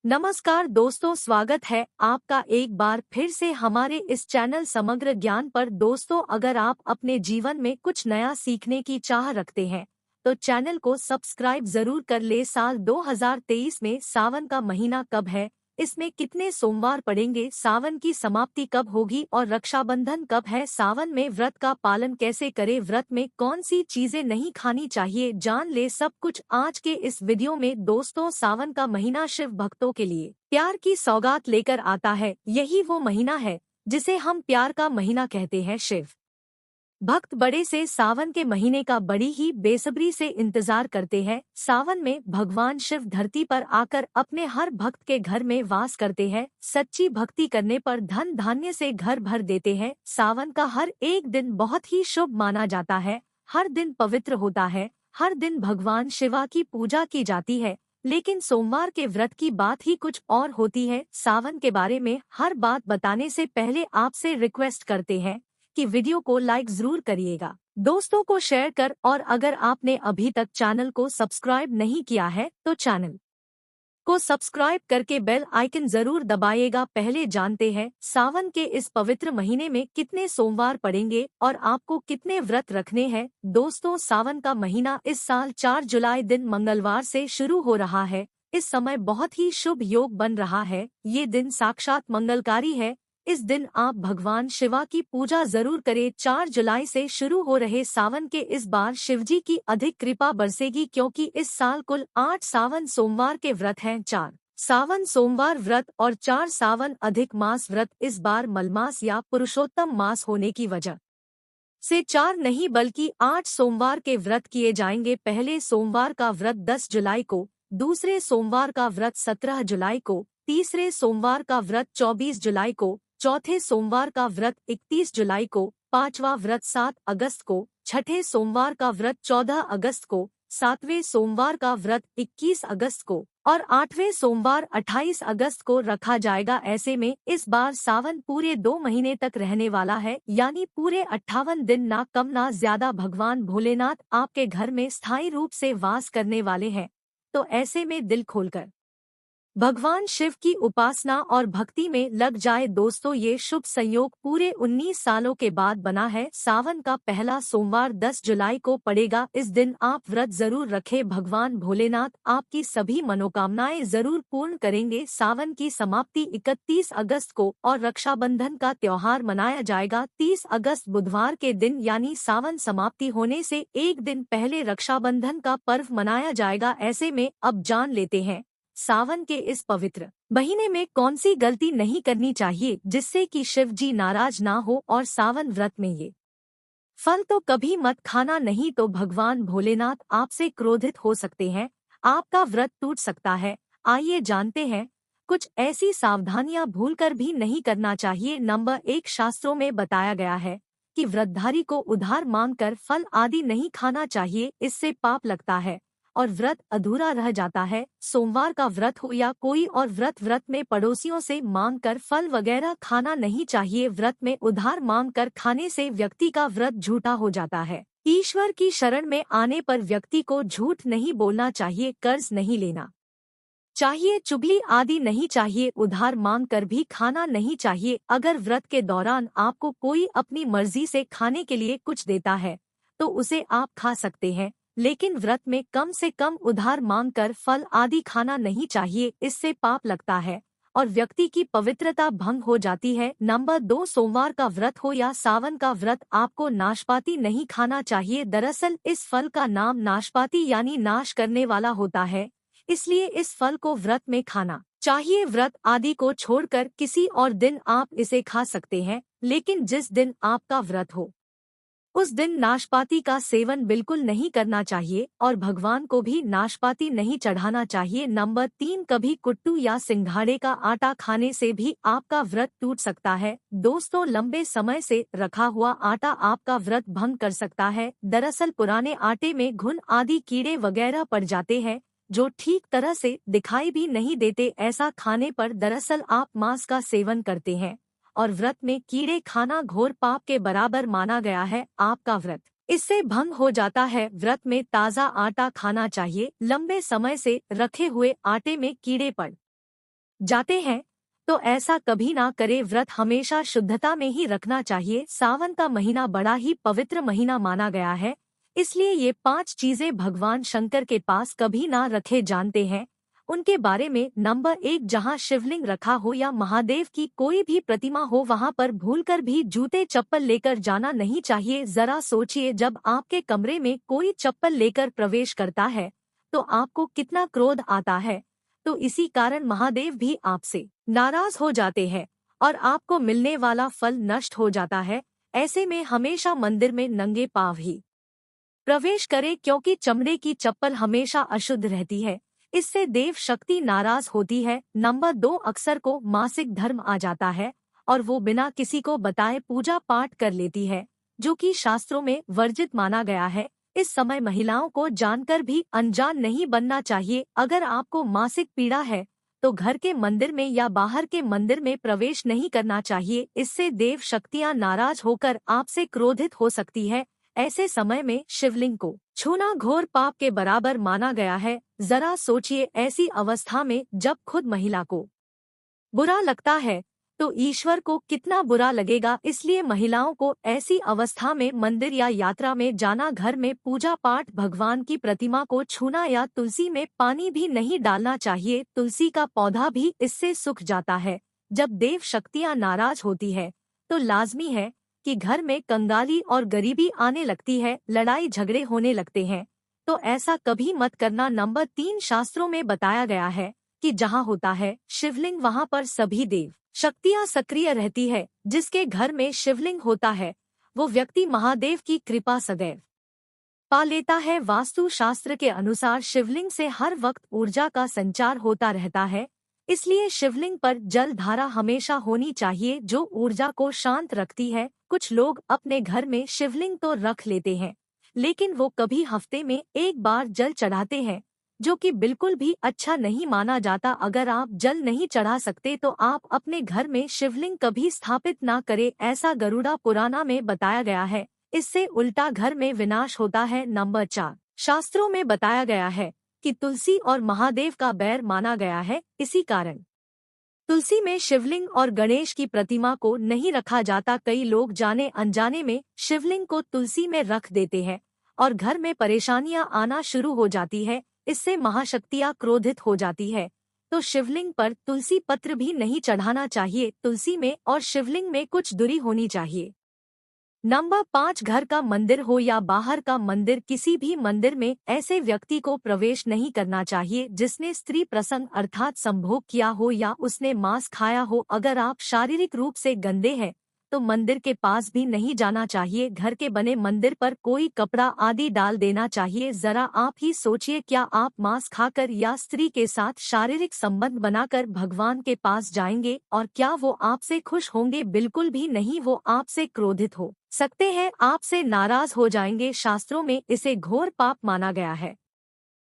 नमस्कार दोस्तों, स्वागत है आपका एक बार फिर से हमारे इस चैनल समग्र ज्ञान पर। दोस्तों, अगर आप अपने जीवन में कुछ नया सीखने की चाह रखते हैं तो चैनल को सब्सक्राइब जरूर कर ले। साल 2023 में सावन का महीना कब है, इसमें कितने सोमवार पड़ेंगे, सावन की समाप्ति कब होगी और रक्षाबंधन कब है, सावन में व्रत का पालन कैसे करें, व्रत में कौन सी चीजें नहीं खानी चाहिए, जान ले सब कुछ आज के इस वीडियो में। दोस्तों, सावन का महीना शिव भक्तों के लिए प्यार की सौगात लेकर आता है। यही वो महीना है जिसे हम प्यार का महीना कहते हैं। शिव भक्त बड़े से सावन के महीने का बड़ी ही बेसब्री से इंतजार करते हैं। सावन में भगवान शिव धरती पर आकर अपने हर भक्त के घर में वास करते हैं। सच्ची भक्ति करने पर धन धान्य से घर भर देते हैं। सावन का हर एक दिन बहुत ही शुभ माना जाता है। हर दिन पवित्र होता है। हर दिन भगवान शिवा की पूजा की जाती है। लेकिन सोमवार के व्रत की बात ही कुछ और होती है। सावन के बारे में हर बात बताने से पहले आपसे रिक्वेस्ट करते हैं कि वीडियो को लाइक जरूर करिएगा, दोस्तों को शेयर कर, और अगर आपने अभी तक चैनल को सब्सक्राइब नहीं किया है तो चैनल को सब्सक्राइब करके बेल आइकन जरूर दबाइएगा। पहले जानते हैं सावन के इस पवित्र महीने में कितने सोमवार पड़ेंगे और आपको कितने व्रत रखने हैं। दोस्तों, सावन का महीना इस साल 4 जुलाई दिन मंगलवार से शुरू हो रहा है। इस समय बहुत ही शुभ योग बन रहा है। ये दिन साक्षात मंगलकारी है। इस दिन आप भगवान शिवा की पूजा जरूर करें। 4 जुलाई से शुरू हो रहे सावन के इस बार शिवजी की अधिक कृपा बरसेगी, क्योंकि इस साल कुल 8 सावन सोमवार के व्रत हैं। 4 सावन सोमवार व्रत और 4 सावन अधिक मास व्रत इस बार मलमास या पुरुषोत्तम मास होने की वजह से 4 नहीं बल्कि 8 सोमवार के व्रत किए जाएंगे। पहले सोमवार का व्रत 10 जुलाई को, दूसरे सोमवार का व्रत 17 जुलाई को, तीसरे सोमवार का व्रत 24 जुलाई को, चौथे सोमवार का व्रत 31 जुलाई को, पांचवा व्रत 7 अगस्त को, छठे सोमवार का व्रत 14 अगस्त को, सातवें सोमवार का व्रत 21 अगस्त को और आठवें सोमवार 28 अगस्त को रखा जाएगा। ऐसे में इस बार सावन पूरे 2 महीने तक रहने वाला है, यानी पूरे 58 दिन, ना कम ना ज्यादा। भगवान भोलेनाथ आपके घर में स्थायी रूप से वास करने वाले हैं, तो ऐसे में दिल खोलकर भगवान शिव की उपासना और भक्ति में लग जाए। दोस्तों, ये शुभ संयोग पूरे 19 सालों के बाद बना है। सावन का पहला सोमवार 10 जुलाई को पड़ेगा। इस दिन आप व्रत जरूर रखें। भगवान भोलेनाथ आपकी सभी मनोकामनाएं जरूर पूर्ण करेंगे। सावन की समाप्ति 31 अगस्त को और रक्षाबंधन का त्योहार मनाया जाएगा 30 अगस्त बुधवार के दिन, यानी सावन समाप्ति होने से एक दिन पहले रक्षाबंधन का पर्व मनाया जाएगा। ऐसे में अब जान लेते हैं सावन के इस पवित्र महीने में कौन सी गलती नहीं करनी चाहिए जिससे कि शिव जी नाराज ना हो। और सावन व्रत में ये फल तो कभी मत खाना, नहीं तो भगवान भोलेनाथ आपसे क्रोधित हो सकते हैं, आपका व्रत टूट सकता है। आइए जानते हैं कुछ ऐसी सावधानियां भूलकर भी नहीं करना चाहिए। नंबर 1, शास्त्रों में बताया गया है कि व्रतधारी को उधार मांगकर फल आदि नहीं खाना चाहिए, इससे पाप लगता है और व्रत अधूरा रह जाता है। सोमवार का व्रत हो या कोई और व्रत में पड़ोसियों से मांगकर फल वगैरह खाना नहीं चाहिए। व्रत में उधार मांगकर खाने से व्यक्ति का व्रत झूठा हो जाता है। ईश्वर की शरण में आने पर व्यक्ति को झूठ नहीं बोलना चाहिए, कर्ज नहीं लेना चाहिए, चुगली आदि नहीं चाहिए, उधार मांगकर भी खाना नहीं चाहिए। अगर व्रत के दौरान आपको कोई अपनी मर्जी से खाने के लिए कुछ देता है तो उसे आप खा सकते हैं, लेकिन व्रत में कम से कम उधार मांगकर फल आदि खाना नहीं चाहिए, इससे पाप लगता है और व्यक्ति की पवित्रता भंग हो जाती है। नंबर 2, सोमवार का व्रत हो या सावन का व्रत, आपको नाशपाती नहीं खाना चाहिए। दरअसल इस फल का नाम नाशपाती यानी नाश करने वाला होता है, इसलिए इस फल को व्रत में खाना चाहिए। व्रत आदि को छोड़कर किसी और दिन आप इसे खा सकते हैं, लेकिन जिस दिन आपका व्रत हो उस दिन नाशपाती का सेवन बिल्कुल नहीं करना चाहिए और भगवान को भी नाशपाती नहीं चढ़ाना चाहिए। नंबर 3, कभी कुट्टू या सिंघाड़े का आटा खाने से भी आपका व्रत टूट सकता है। दोस्तों, लंबे समय से रखा हुआ आटा आपका व्रत भंग कर सकता है। दरअसल पुराने आटे में घुन आदि कीड़े वगैरह पड़ जाते हैं जो ठीक तरह से दिखाई भी नहीं देते। ऐसा खाने पर दरअसल आप मांस का सेवन करते हैं और व्रत में कीड़े खाना घोर पाप के बराबर माना गया है। आपका व्रत इससे भंग हो जाता है। व्रत में ताज़ा आटा खाना चाहिए। लंबे समय से रखे हुए आटे में कीड़े पड़ जाते हैं तो ऐसा कभी ना करे। व्रत हमेशा शुद्धता में ही रखना चाहिए। सावन का महीना बड़ा ही पवित्र महीना माना गया है, इसलिए ये 5 चीजें भगवान शंकर के पास कभी ना रखे जानते हैं उनके बारे में। नंबर 1, जहाँ शिवलिंग रखा हो या महादेव की कोई भी प्रतिमा हो वहाँ पर भूलकर भी जूते चप्पल लेकर जाना नहीं चाहिए। जरा सोचिए, जब आपके कमरे में कोई चप्पल लेकर प्रवेश करता है तो आपको कितना क्रोध आता है। तो इसी कारण महादेव भी आपसे नाराज हो जाते हैं और आपको मिलने वाला फल नष्ट हो जाता है। ऐसे में हमेशा मंदिर में नंगे पांव ही प्रवेश करें, क्योंकि चमड़े की चप्पल हमेशा अशुद्ध रहती है, इससे देव शक्ति नाराज होती है। नंबर 2, अक्सर को मासिक धर्म आ जाता है और वो बिना किसी को बताए पूजा पाठ कर लेती है, जो कि शास्त्रों में वर्जित माना गया है। इस समय महिलाओं को जानकर भी अनजान नहीं बनना चाहिए। अगर आपको मासिक पीड़ा है तो घर के मंदिर में या बाहर के मंदिर में प्रवेश नहीं करना चाहिए, इससे देव शक्तियां नाराज होकर आपसे क्रोधित हो सकती है। ऐसे समय में शिवलिंग को छूना घोर पाप के बराबर माना गया है। जरा सोचिए, ऐसी अवस्था में जब खुद महिला को बुरा लगता है तो ईश्वर को कितना बुरा लगेगा। इसलिए महिलाओं को ऐसी अवस्था में मंदिर या यात्रा में जाना, घर में पूजा पाठ, भगवान की प्रतिमा को छूना या तुलसी में पानी भी नहीं डालना चाहिए। तुलसी का पौधा भी इससे सूख जाता है। जब देव शक्तियां नाराज होती है तो लाजमी है कि घर में कंगाली और गरीबी आने लगती है, लड़ाई झगड़े होने लगते हैं। तो ऐसा कभी मत करना। नंबर 3, शास्त्रों में बताया गया है कि जहाँ होता है शिवलिंग वहाँ पर सभी देव शक्तियाँ सक्रिय रहती है। जिसके घर में शिवलिंग होता है वो व्यक्ति महादेव की कृपा सदैव पा लेता है। वास्तु शास्त्र के अनुसार शिवलिंग से हर वक्त ऊर्जा का संचार होता रहता है, इसलिए शिवलिंग पर जल धारा हमेशा होनी चाहिए जो ऊर्जा को शांत रखती है। कुछ लोग अपने घर में शिवलिंग तो रख लेते हैं, लेकिन वो कभी हफ्ते में एक बार जल चढ़ाते हैं, जो कि बिल्कुल भी अच्छा नहीं माना जाता। अगर आप जल नहीं चढ़ा सकते तो आप अपने घर में शिवलिंग कभी स्थापित ना करें, ऐसा गरुड़ा पुराना में बताया गया है। इससे उल्टा घर में विनाश होता है। नंबर 4, शास्त्रों में बताया गया है कि तुलसी और महादेव का बैर माना गया है, इसी कारण तुलसी में शिवलिंग और गणेश की प्रतिमा को नहीं रखा जाता। कई लोग जाने अनजाने में शिवलिंग को तुलसी में रख देते हैं और घर में परेशानियां आना शुरू हो जाती है। इससे महाशक्तियां क्रोधित हो जाती है। तो शिवलिंग पर तुलसी पत्र भी नहीं चढ़ाना चाहिए। तुलसी में और शिवलिंग में कुछ दूरी होनी चाहिए। नंबर 5, घर का मंदिर हो या बाहर का मंदिर, किसी भी मंदिर में ऐसे व्यक्ति को प्रवेश नहीं करना चाहिए जिसने स्त्री प्रसंग अर्थात संभोग किया हो या उसने मांस खाया हो। अगर आप शारीरिक रूप से गंदे हैं तो मंदिर के पास भी नहीं जाना चाहिए। घर के बने मंदिर पर कोई कपड़ा आदि डाल देना चाहिए। जरा आप ही सोचिए, क्या आप मांस खाकर या स्त्री के साथ शारीरिक संबंध बनाकर भगवान के पास जाएंगे और क्या वो आपसे खुश होंगे? बिल्कुल भी नहीं, वो आपसे क्रोधित हो सकते हैं, आपसे नाराज हो जाएंगे। शास्त्रों में इसे घोर पाप माना गया है,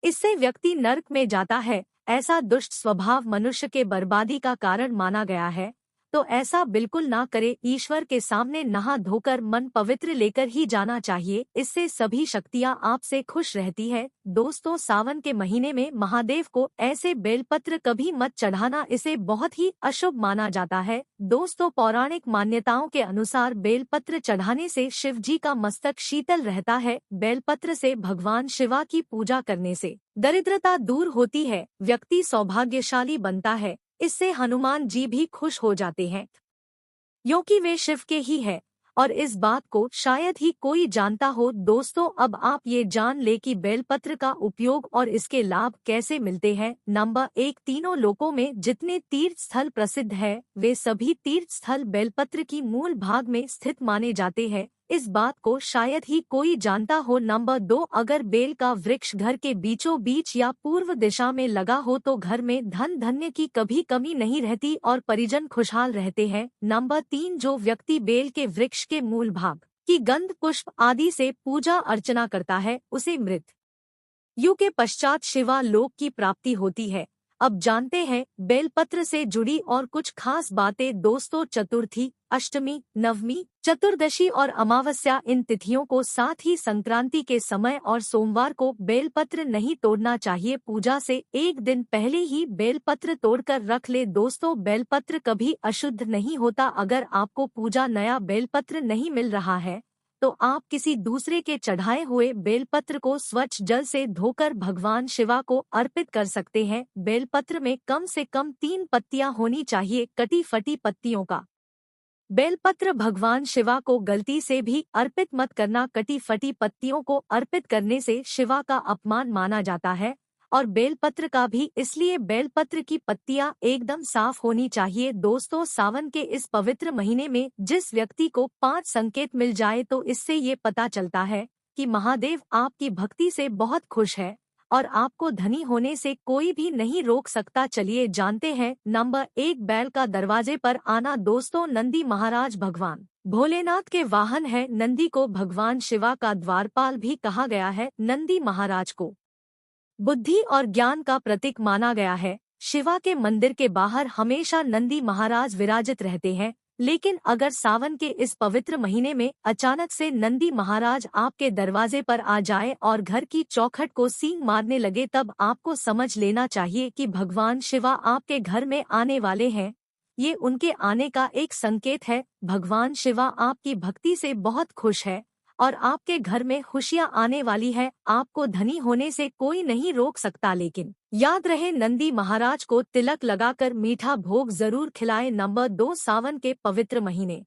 इससे व्यक्ति नरक में जाता है। ऐसा दुष्ट स्वभाव मनुष्य के बर्बादी का कारण माना गया है, तो ऐसा बिल्कुल ना करे। ईश्वर के सामने नहा धोकर मन पवित्र लेकर ही जाना चाहिए, इससे सभी शक्तियां आपसे खुश रहती है। दोस्तों, सावन के महीने में महादेव को ऐसे बेलपत्र कभी मत चढ़ाना, इसे बहुत ही अशुभ माना जाता है। दोस्तों, पौराणिक मान्यताओं के अनुसार बेलपत्र चढ़ाने से शिव जी का मस्तक शीतल रहता है। बेलपत्र से भगवान शिवा की पूजा करने से दरिद्रता दूर होती है, व्यक्ति सौभाग्यशाली बनता है। इससे हनुमान जी भी खुश हो जाते हैं, क्योंकि वे शिव के ही हैं और इस बात को शायद ही कोई जानता हो। दोस्तों, अब आप ये जान ले कि बेलपत्र का उपयोग और इसके लाभ कैसे मिलते हैं। नंबर 1, तीनों लोकों में जितने तीर्थ स्थल प्रसिद्ध है वे सभी तीर्थ स्थल बेलपत्र की मूल भाग में स्थित माने जाते हैं। इस बात को शायद ही कोई जानता हो। नंबर 2, अगर बेल का वृक्ष घर के बीचों बीच या पूर्व दिशा में लगा हो तो घर में धन धान्य की कभी कमी नहीं रहती और परिजन खुशहाल रहते हैं। नंबर 3, जो व्यक्ति बेल के वृक्ष के मूल भाग की गंध पुष्प आदि से पूजा अर्चना करता है उसे मृत यु के पश्चात शिवा लोक की प्राप्ति होती है। अब जानते हैं बेलपत्र से जुड़ी और कुछ खास बातें। दोस्तों, चतुर्थी, अष्टमी, नवमी, चतुर्दशी और अमावस्या इन तिथियों को, साथ ही संक्रांति के समय और सोमवार को बेलपत्र नहीं तोड़ना चाहिए। पूजा से एक दिन पहले ही बेलपत्र तोड़कर रख ले। दोस्तों, बेलपत्र कभी अशुद्ध नहीं होता। अगर आपको पूजा नया बेलपत्र नहीं मिल रहा है तो आप किसी दूसरे के चढ़ाए हुए बेलपत्र को स्वच्छ जल से धोकर भगवान शिवा को अर्पित कर सकते हैं। बेलपत्र में कम से कम 3 पत्तियां होनी चाहिए। कटी फटी पत्तियों का बेलपत्र भगवान शिवा को गलती से भी अर्पित मत करना। कटी फटी पत्तियों को अर्पित करने से शिवा का अपमान माना जाता है। और बेलपत्र का भी इसलिए। बेलपत्र की पत्तियां एकदम साफ होनी चाहिए। दोस्तों, सावन के इस पवित्र महीने में जिस व्यक्ति को 5 संकेत मिल जाए तो इससे ये पता चलता है कि महादेव आपकी भक्ति से बहुत खुश है और आपको धनी होने से कोई भी नहीं रोक सकता। चलिए जानते हैं। नंबर 1, बैल का दरवाजे पर आना। दोस्तों, नंदी महाराज भगवान भोलेनाथ के वाहन है। नंदी को भगवान शिवा का द्वारपाल भी कहा गया है। नंदी महाराज को बुद्धि और ज्ञान का प्रतीक माना गया है। शिवा के मंदिर के बाहर हमेशा नंदी महाराज विराजित रहते हैं। लेकिन अगर सावन के इस पवित्र महीने में अचानक से नंदी महाराज आपके दरवाजे पर आ जाए और घर की चौखट को सींग मारने लगे, तब आपको समझ लेना चाहिए कि भगवान शिवा आपके घर में आने वाले हैं। ये उनके आने का एक संकेत है। भगवान शिवा आपकी भक्ति से बहुत खुश है और आपके घर में खुशियां आने वाली है। आपको धनी होने से कोई नहीं रोक सकता। लेकिन याद रहे, नंदी महाराज को तिलक लगाकर मीठा भोग जरूर खिलाए। नंबर 2, सावन के पवित्र महीने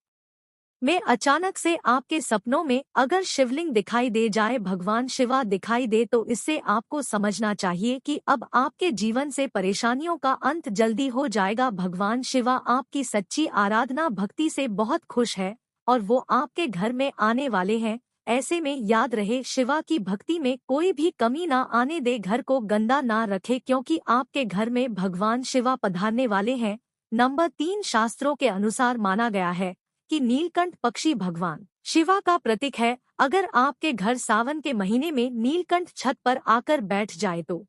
में अचानक से आपके सपनों में अगर शिवलिंग दिखाई दे जाए, भगवान शिवा दिखाई दे, तो इससे आपको समझना चाहिए कि अब आपके जीवन से परेशानियों का अंत जल्दी हो जाएगा। भगवान शिवा आपकी सच्ची आराधना भक्ति से बहुत खुश है और वो आपके घर में आने वाले हैं। ऐसे में याद रहे, शिवा की भक्ति में कोई भी कमी ना आने दे। घर को गंदा ना रखे, क्योंकि आपके घर में भगवान शिवा पधारने वाले हैं। नंबर 3, शास्त्रों के अनुसार माना गया है कि नीलकंठ पक्षी भगवान शिवा का प्रतीक है। अगर आपके घर सावन के महीने में नीलकंठ छत पर आकर बैठ जाए तो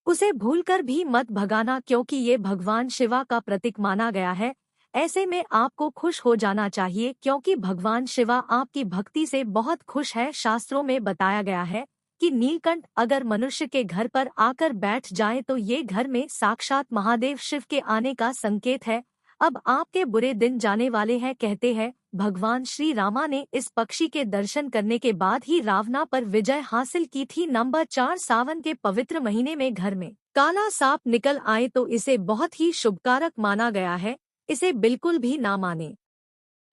उसे भूलकर भी मत भगाना, क्योंकि ये भगवान शिवा का प्रतीक माना गया है। ऐसे में आपको खुश हो जाना चाहिए, क्योंकि भगवान शिवा आपकी भक्ति से बहुत खुश है। शास्त्रों में बताया गया है कि नीलकंठ अगर मनुष्य के घर पर आकर बैठ जाए तो ये घर में साक्षात महादेव शिव के आने का संकेत है। अब आपके बुरे दिन जाने वाले हैं। कहते हैं भगवान श्री रामा ने इस पक्षी के दर्शन करने के बाद ही रावणा पर विजय हासिल की थी। नंबर 4, सावन के पवित्र महीने में घर में काला सांप निकल आए तो इसे बहुत ही शुभकारक माना गया है। इसे बिल्कुल भी ना माने।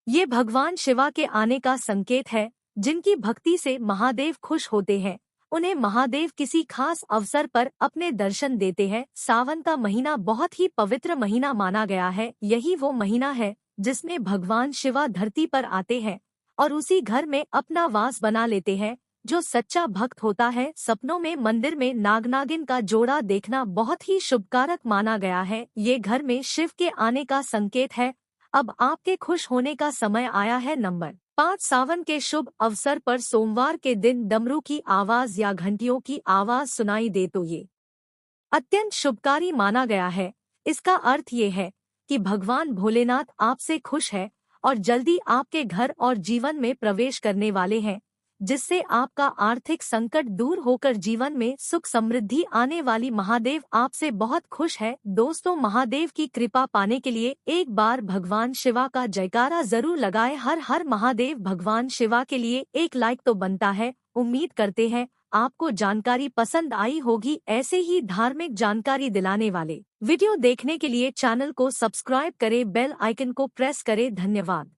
ये भगवान शिवा के आने का संकेत है। जिनकी भक्ति से महादेव खुश होते हैं, उन्हें महादेव किसी खास अवसर पर अपने दर्शन देते हैं। सावन का महीना बहुत ही पवित्र महीना माना गया है। यही वो महीना है जिसमें भगवान शिवा धरती पर आते हैं और उसी घर में अपना वास बना लेते हैं। जो सच्चा भक्त होता है, सपनों में मंदिर में नाग-नागिन का जोड़ा देखना बहुत ही शुभकारक माना गया है। ये घर में शिव के आने का संकेत है। अब आपके खुश होने का समय आया है। नंबर 5, सावन के शुभ अवसर पर सोमवार के दिन डमरू की आवाज या घंटियों की आवाज सुनाई दे तो ये अत्यंत शुभकारी माना गया है। इसका अर्थ ये है कि भगवान भोलेनाथ आपसे खुश है और जल्दी आपके घर और जीवन में प्रवेश करने वाले हैं, जिससे आपका आर्थिक संकट दूर होकर जीवन में सुख समृद्धि आने वाली। महादेव आपसे बहुत खुश है। दोस्तों, महादेव की कृपा पाने के लिए एक बार भगवान शिवा का जयकारा जरूर लगाएं। हर हर महादेव। भगवान शिवा के लिए एक लाइक तो बनता है। उम्मीद करते हैं आपको जानकारी पसंद आई होगी। ऐसे ही धार्मिक जानकारी दिलाने वाले वीडियो देखने के लिए चैनल को सब्सक्राइब करें, बेल आइकन को प्रेस करें। धन्यवाद।